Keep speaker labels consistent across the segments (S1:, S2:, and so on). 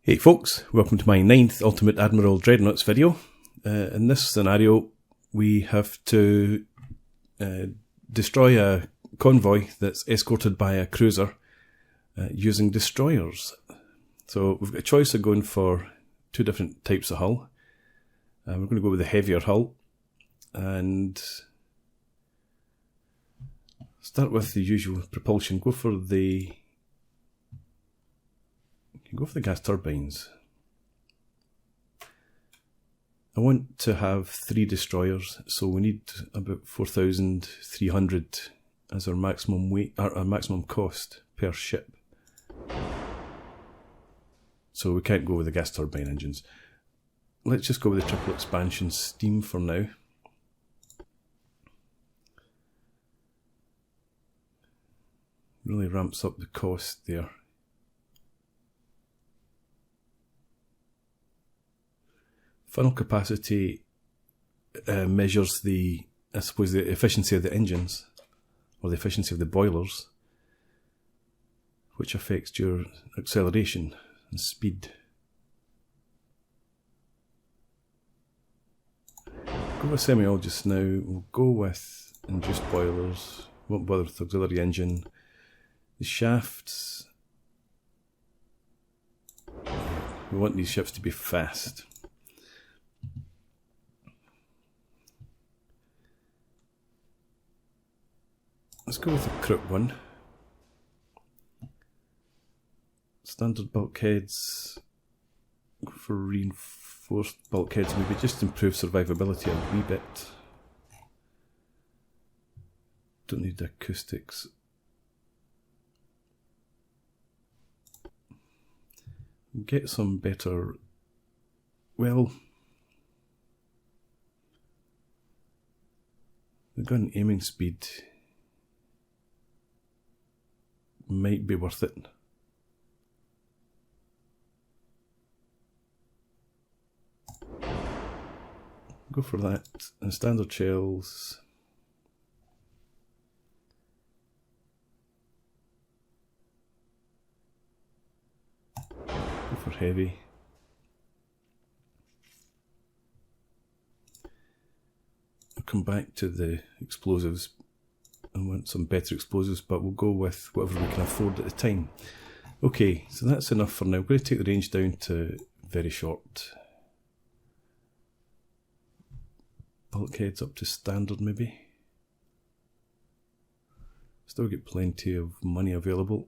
S1: Hey folks, welcome to my 9th Ultimate Admiral Dreadnoughts video. In this scenario we have to destroy a convoy that's escorted by a cruiser using destroyers. So we've got a choice of going for two different types of hull. We're going to go with the heavier hull and start with the usual propulsion. Go for the gas turbines. I want to have 3 destroyers, so we need about 4,300 as our maximum weight, our maximum cost per ship. So we can't go with the gas turbine engines. Let's just go with the triple expansion steam for now. Really ramps up the cost there. Funnel capacity measures the efficiency of the engines, or the efficiency of the boilers, which affects your acceleration and speed. Go with semi-oil just now. We'll go with induced boilers. Won't bother with the auxiliary engine. The shafts. We want these ships to be fast. Let's go with the Crook one. Standard bulkheads. Go for reinforced bulkheads, maybe just improve survivability a wee bit. Don't need acoustics. Get some better, well, the gun aiming speed might be worth it. Go for that. And standard shells. Go for heavy. I'll come back to the explosives. I want some better explosives, but we'll go with whatever we can afford at the time. Okay, so that's enough for now. I'm going to take the range down to very short. Bulkheads up to standard maybe. Still get plenty of money available.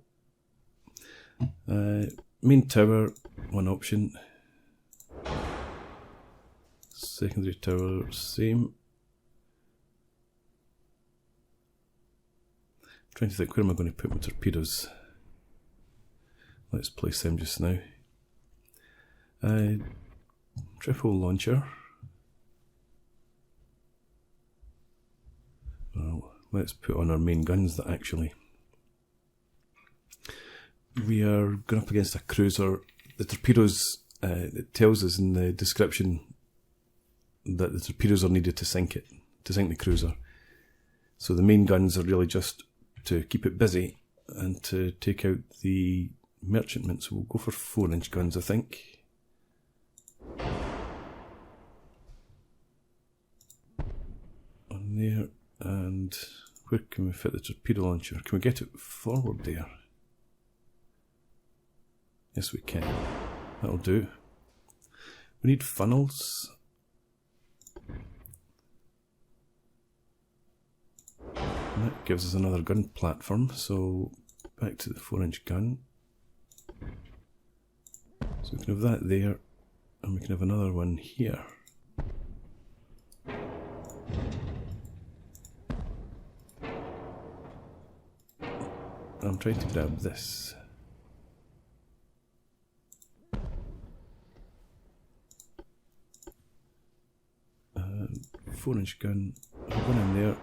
S1: Main tower, one option. Secondary tower, same. Trying to think, where am I going to put my torpedoes? Let's place them just now. Triple launcher. Well, let's put on our main guns that actually. We are going up against a cruiser. The torpedoes, it tells us in the description that the torpedoes are needed to sink the cruiser. So the main guns are really just to keep it busy and to take out the merchantmen. So we'll go for 4-inch guns, I think. On there, and where can we fit the torpedo launcher? Can we get it forward there? Yes, we can. That'll do. We need funnels. And that gives us another gun platform, so back to the 4-inch gun. So we can have that there, and we can have another one here. I'm trying to grab this. 4-inch gun, one in there.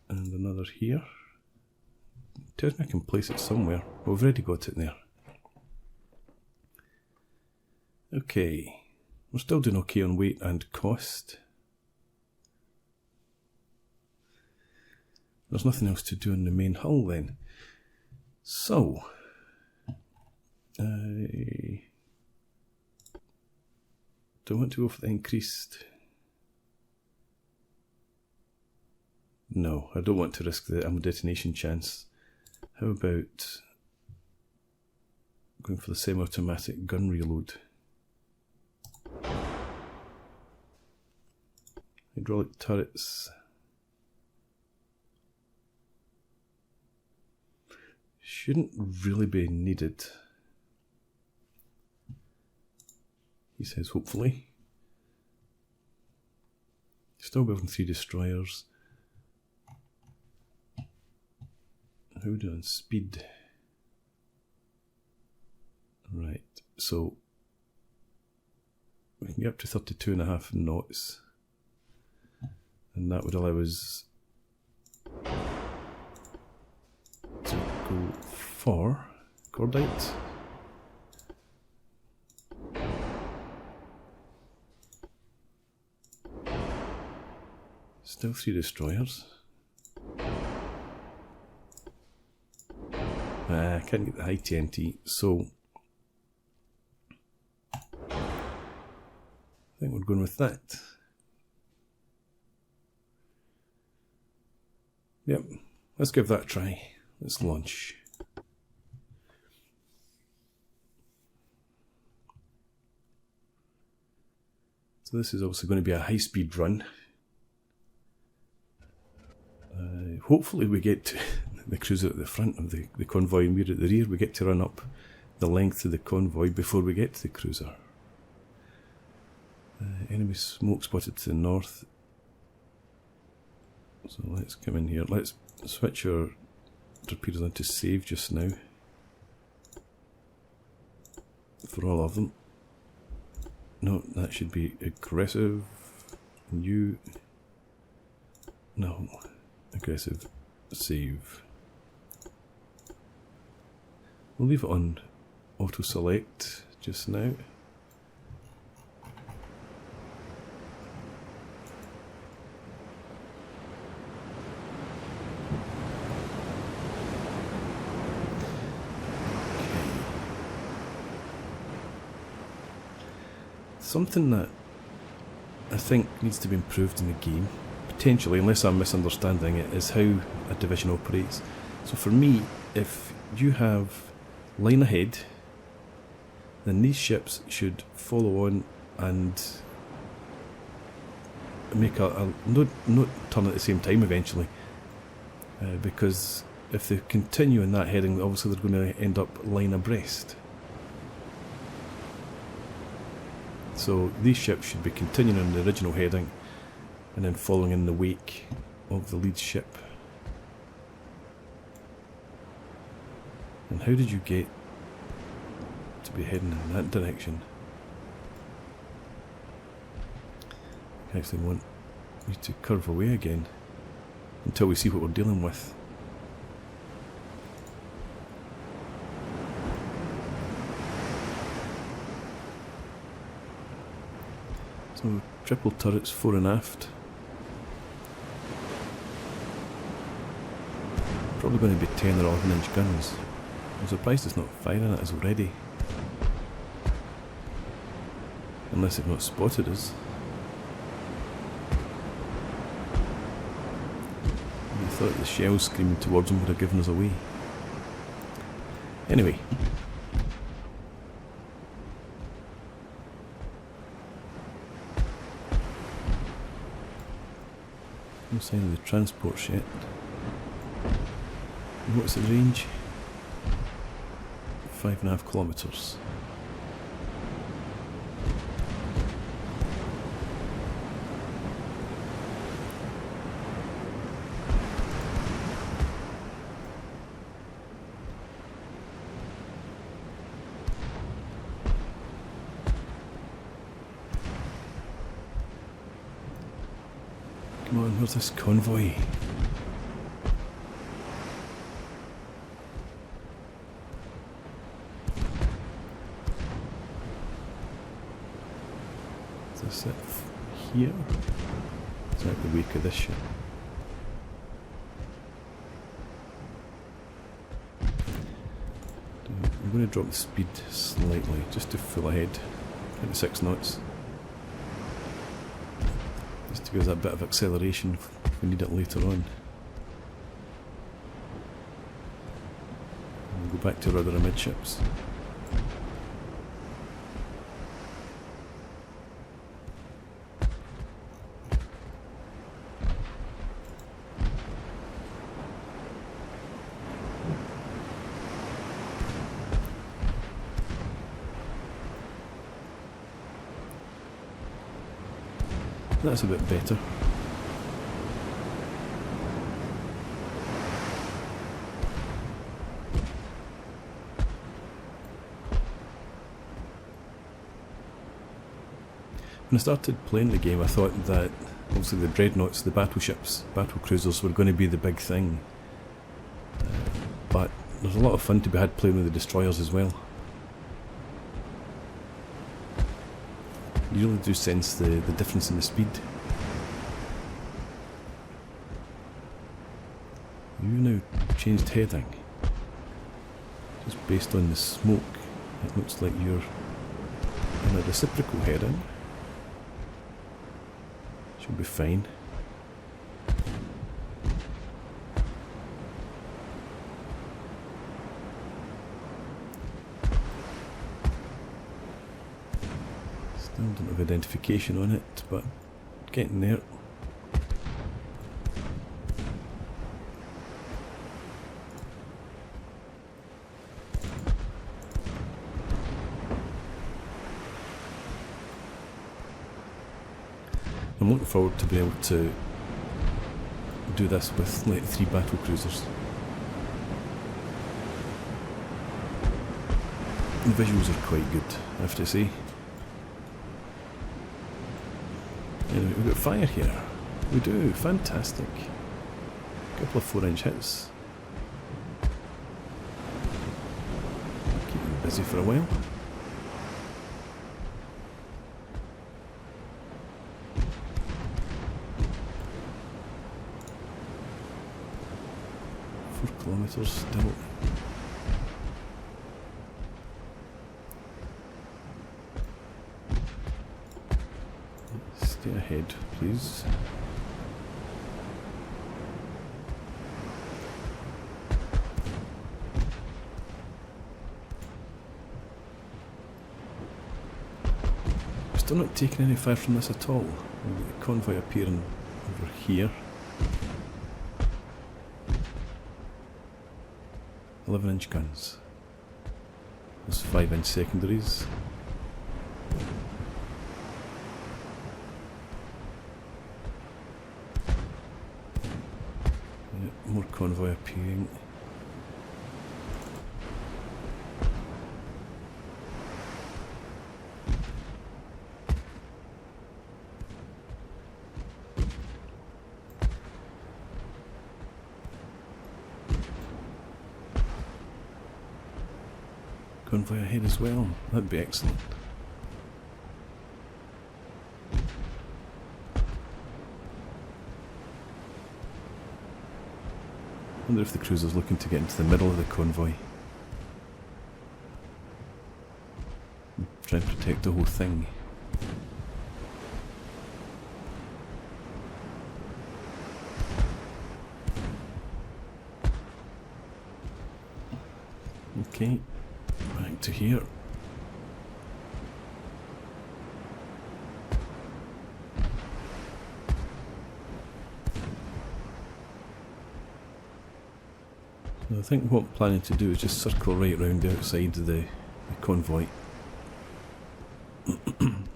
S1: And another here. It tells me I can place it somewhere. Well, we've already got it there. Okay. We're still doing okay on weight and cost. There's nothing else to do in the main hull then. So, Do I want to go for the increased? No, I don't want to risk the ammo detonation chance. How about going for the semi-automatic gun reload? Hydraulic turrets. Shouldn't really be needed. He says hopefully. Still building 3 destroyers. How are we doing? Speed. Right, so we can get up to 32.5 knots. And that would allow us to go for cordite. Still 3 destroyers. I can't get the high TNT, so I think we're going with that. Yep, let's give that a try. Let's launch. So this is also going to be a high-speed run. Hopefully we get the cruiser at the front of the convoy and we're at the rear. We get to run up the length of the convoy before we get to the cruiser. Enemy smoke spotted to the north. So let's come in here. Let's switch our torpedoes into save just now. For all of them. No, that should be aggressive. New. No. Aggressive. Save. We'll leave it on auto select just now. Something that I think needs to be improved in the game, potentially, unless I'm misunderstanding it, is how a division operates. So for me, if you have line ahead, then these ships should follow on and make not turn at the same time eventually, because if they continue in that heading, obviously they're going to end up line abreast. So these ships should be continuing in the original heading and then following in the wake of the lead ship. And how did you get to be heading in that direction? I actually want you to curve away again until we see what we're dealing with. So triple turrets fore and aft. Probably going to be 10 or 11 inch guns. I'm surprised it's not firing at us already. Unless they've not spotted us. I thought the shells screaming towards them would have given us away. Anyway. No sign of the transports yet. And what's the range? 5.5 kilometres. Come on, where's this convoy? Is this it here? Is that the wake of this ship? I'm going to drop the speed slightly, just to full ahead, 26 knots. just to give us a bit of acceleration if we need it later on. And we'll go back to rudder amidships. That's a bit better. When I started playing the game, I thought that obviously the Dreadnoughts, the battleships, battle cruisers were going to be the big thing. But there's a lot of fun to be had playing with the destroyers as well. You really do sense the difference in the speed. You've now changed heading. Just based on the smoke, it looks like you're in a reciprocal heading. Should be fine. Don't have identification on it, but getting there. I'm looking forward to being able to do this with like 3 battle cruisers. The visuals are quite good, I have to say. Anyway, we've got fire here. We do, fantastic. A couple of 4-inch hits. Keep them busy for a while. Kilometers still. Stay ahead, please. Still not taking any fire from this at all. We've got the convoy appearing over here. 11-inch guns. Those 5-inch secondaries. Yep, more convoy appearing. Convoy ahead as well, that'd be excellent. I wonder if the cruiser's looking to get into the middle of the convoy. Try and protect the whole thing. Okay. Back to here. So I think what I'm planning to do is just circle right round the outside of the convoy and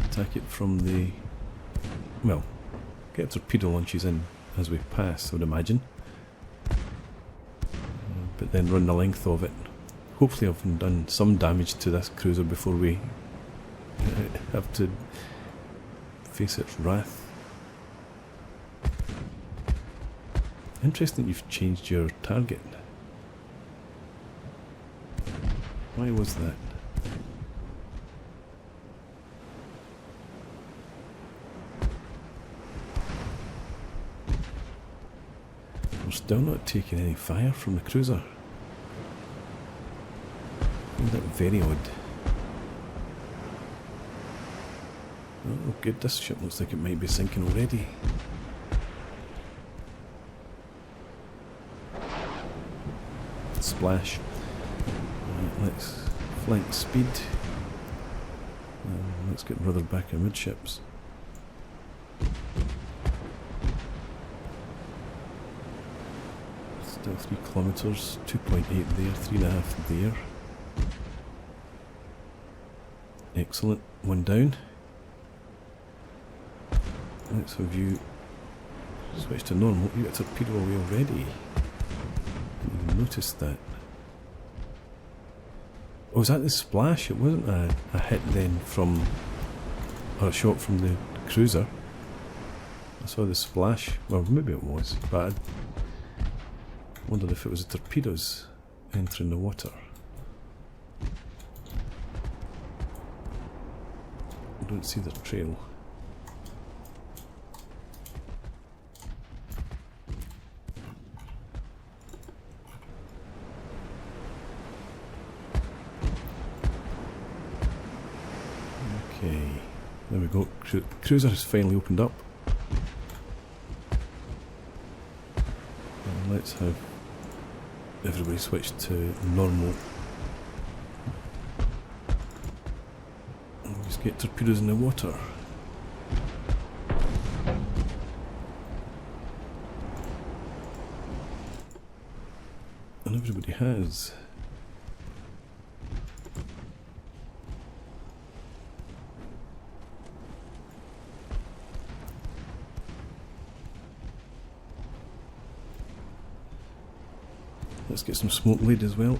S1: attack it from the, well, get torpedo launches in as we pass, I would imagine, but then run the length of it. Hopefully I've done some damage to this cruiser before we have to face its wrath. Interesting you've changed your target. Why was that? We're still not taking any fire from the cruiser. I find that very odd. Oh good, this ship looks like it might be sinking already. Splash. Right, let's flank speed. Let's get rudder back amidships. Still 3 kilometres, 2.8 there, 3.5 there. Excellent, one down. Let's have you switch to normal. You got a torpedo away already. Didn't even notice that. Oh, was that the splash? It wasn't a hit then from, or a shot from the cruiser. I saw the splash. Well, maybe it was, but I wondered if it was the torpedoes entering the water. I don't see the trail. Okay, there we go. Cruiser has finally opened up. And let's have everybody switch to normal. And just get torpedoes in the water. And everybody has. Let's get some smoke lead as well.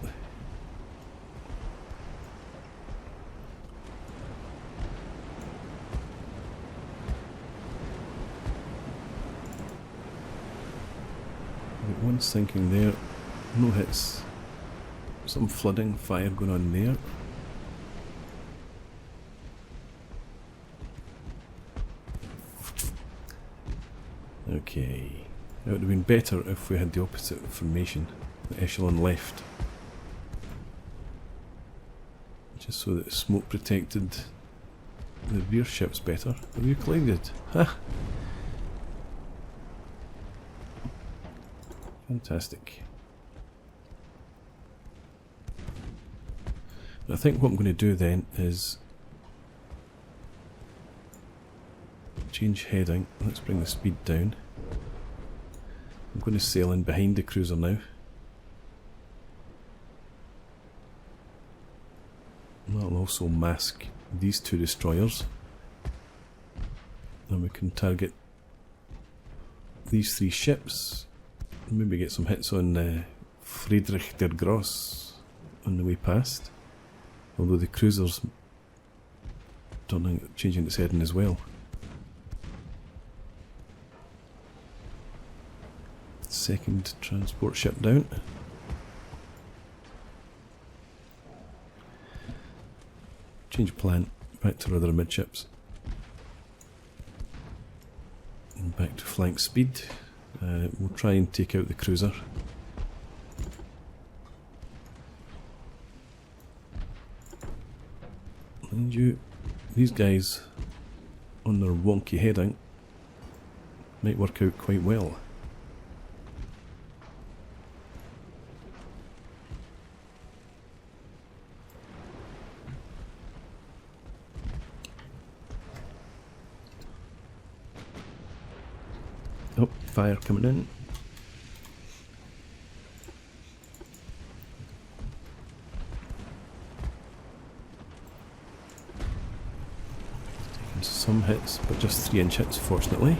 S1: One sinking there, no hits. Some flooding, fire going on there. Okay, it would have been better if we had the opposite formation. The echelon left, just so that the smoke protected the rear ships better. Have you collided? Ha! Fantastic. I think what I'm going to do then is change heading. Let's bring the speed down. I'm going to sail in behind the cruiser now. That'll also mask these 2 destroyers. And we can target these 3 ships. And maybe get some hits on Friedrich der Gross on the way past. Although the cruiser's changing its heading as well. Second transport ship down. Change plan, back to rudder amidships. And back to flank speed. We'll try and take out the cruiser. And these guys on their wonky heading might work out quite well. Oh, fire coming in. Taking some hits, but just 3-inch hits, fortunately.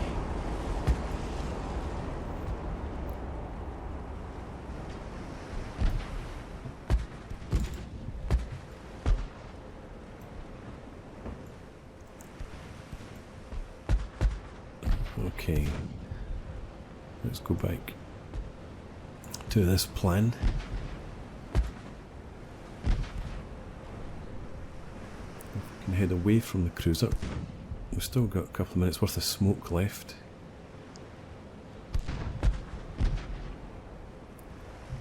S1: Okay. Let's go back to this plan. We can head away from the cruiser. We've still got a couple of minutes worth of smoke left.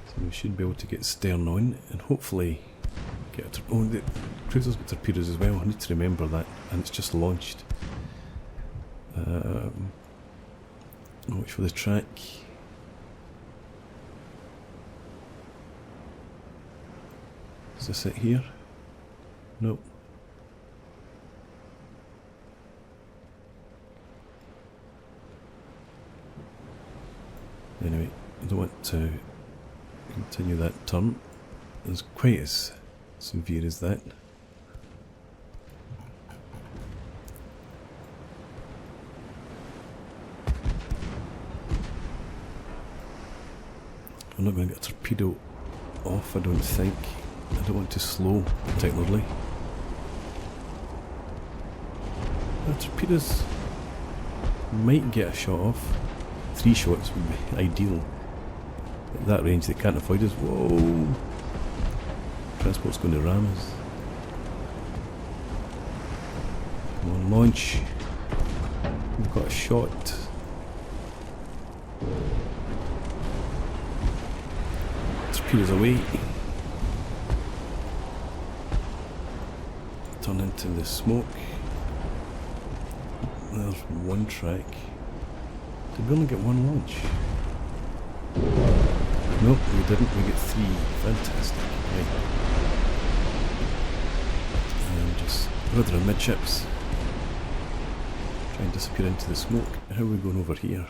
S1: So we should be able to get stern on and hopefully get a oh, the cruiser's got torpedoes as well. I need to remember that, and it's just launched. Watch for the track. Is this it here? Nope. Anyway, I don't want to continue that turn. It's quite as severe as that. I'm not going to get a torpedo off, I don't think. I don't want to slow, particularly. The torpedoes might get a shot off. 3 shots would be ideal. At that range they can't avoid us. Whoa! Transport's going to ram us. Come on, launch. We've got a shot. Torpedoes away. Turn into the smoke. There's one track. Did we only get one launch? Nope, we didn't. We get 3. Fantastic. Right. And just rudder and midships. Try and disappear into the smoke. How are we going over here?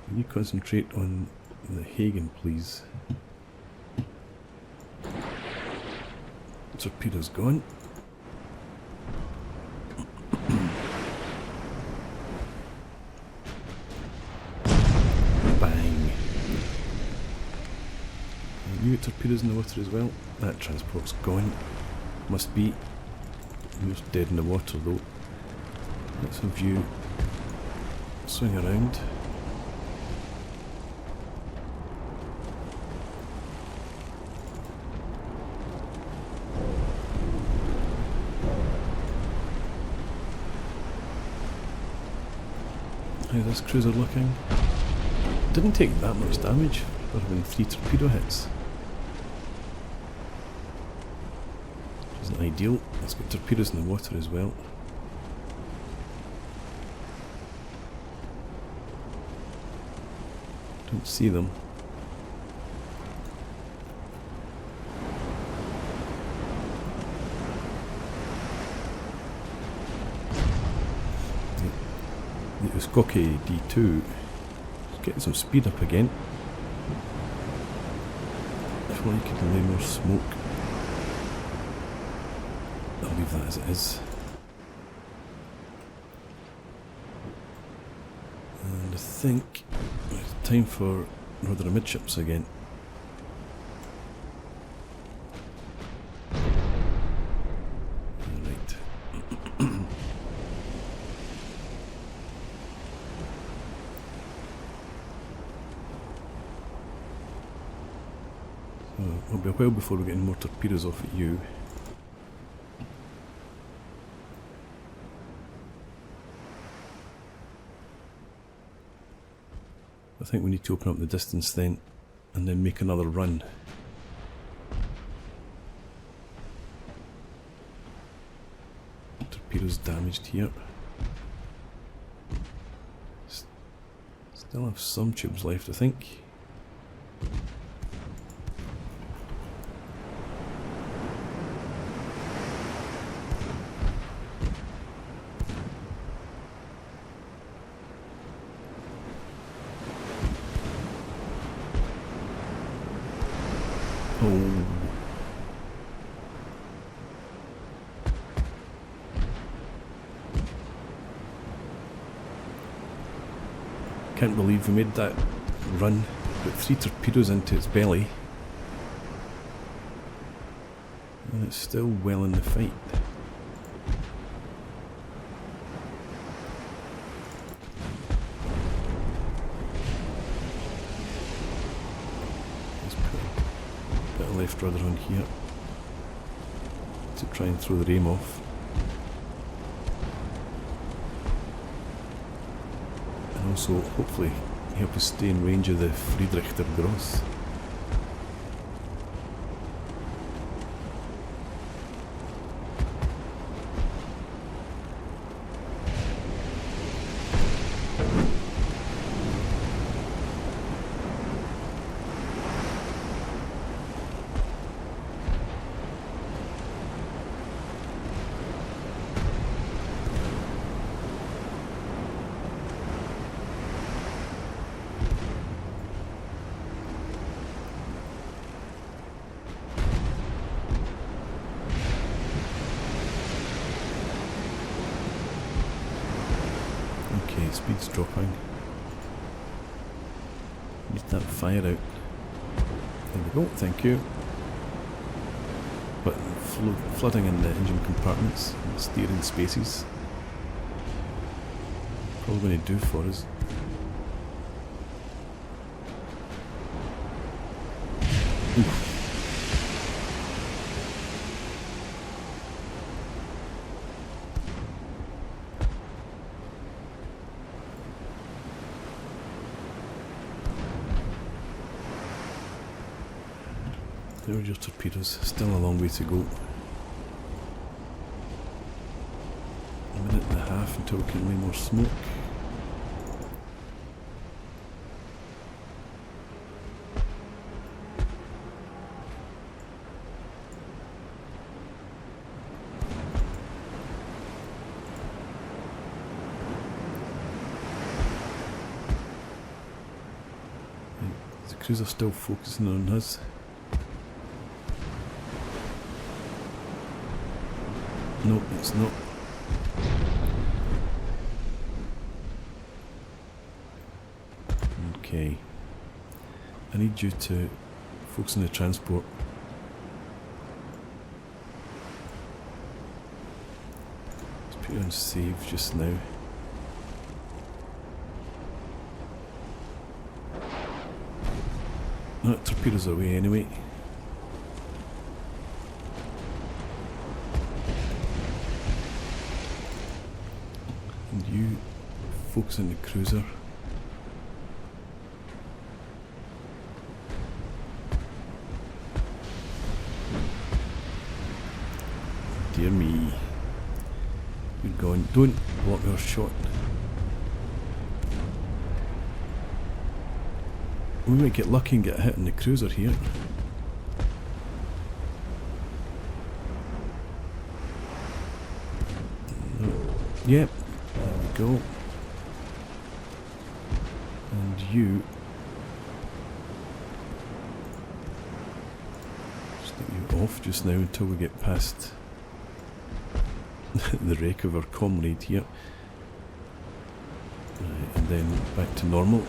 S1: Can you concentrate on the Hagen, please? Torpedo's gone. Bang. You get torpedoes in the water as well. That transport's gone. Must be. Almost dead in the water though. Let's have you swing around. How's this cruiser looking? Didn't take that much damage for having 3 torpedo hits. Which isn't ideal. Let's get torpedoes in the water as well. Don't see them. The ASUSTeK D2 is getting some speed up again. If only I could lay more smoke. I'll leave that as it is. And I think it's time for rudder midships again. It'll be a while before we get any more torpedoes off at you. I think we need to open up the distance then, and then make another run. Torpedoes damaged here. Still have some tubes left, I think. Oh. Can't believe we made that run, put 3 torpedoes into its belly, and it's still well in the fight. Left rudder on here to try and throw the ram off, and also hopefully help us stay in range of the Friedrichter Gross. Speed's dropping. Need that fire out. There we go, thank you. But flooding in the engine compartments, and the steering spaces. Probably going to do for us. Oof. There are your torpedoes, still a long way to go. A minute and a half until we can lay more smoke. The cruiser's still focusing on us. No, it's not. Okay. I need you to focus on the transport. Let's put it on save just now. No, torpedoes away anyway. And you focus on the cruiser. Dear me. You're going. Don't block your shot. We might get lucky and get a hit on the cruiser here. No. Yep. There we go. And you. Just get you off just now until we get past the wreck of our comrade here. Right, and then back to normal.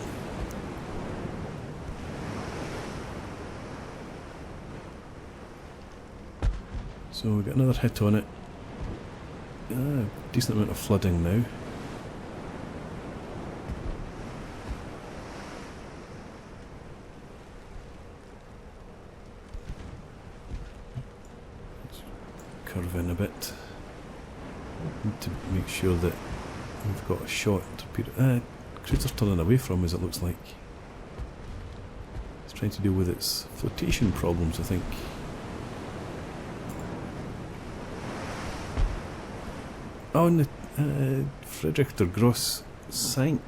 S1: So we got another hit on it. Decent amount of flooding now. Let's curve in a bit. Need to make sure that we've got a shot. Cruiser's turning away from us, it looks like. It's trying to deal with its flotation problems, I think. Oh, and the Frederick der Gross sank.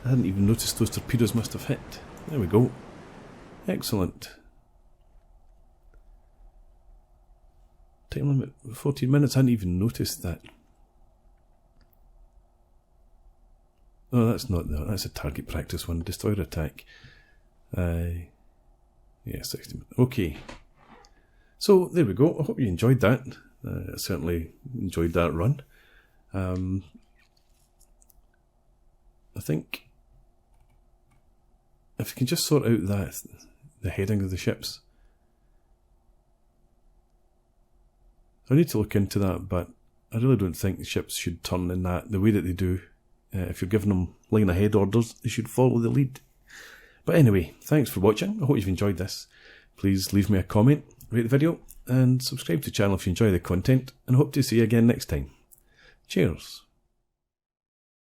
S1: I hadn't even noticed those torpedoes must have hit. There we go. Excellent. Time limit 14 minutes, I hadn't even noticed that. Oh, that's not that. That's a target practice one. Destroyer attack. Yeah, 60 minutes. Okay. So, there we go. I hope you enjoyed that. I certainly enjoyed that run. I think if you can just sort out the heading of the ships. I need to look into that, but I really don't think the ships should turn in the way that they do. If you're giving them line ahead orders, they should follow the lead. But anyway, thanks for watching. I hope you've enjoyed this. Please leave me a comment, rate the video, and subscribe to the channel if you enjoy the content, and hope to see you again next time. Cheers.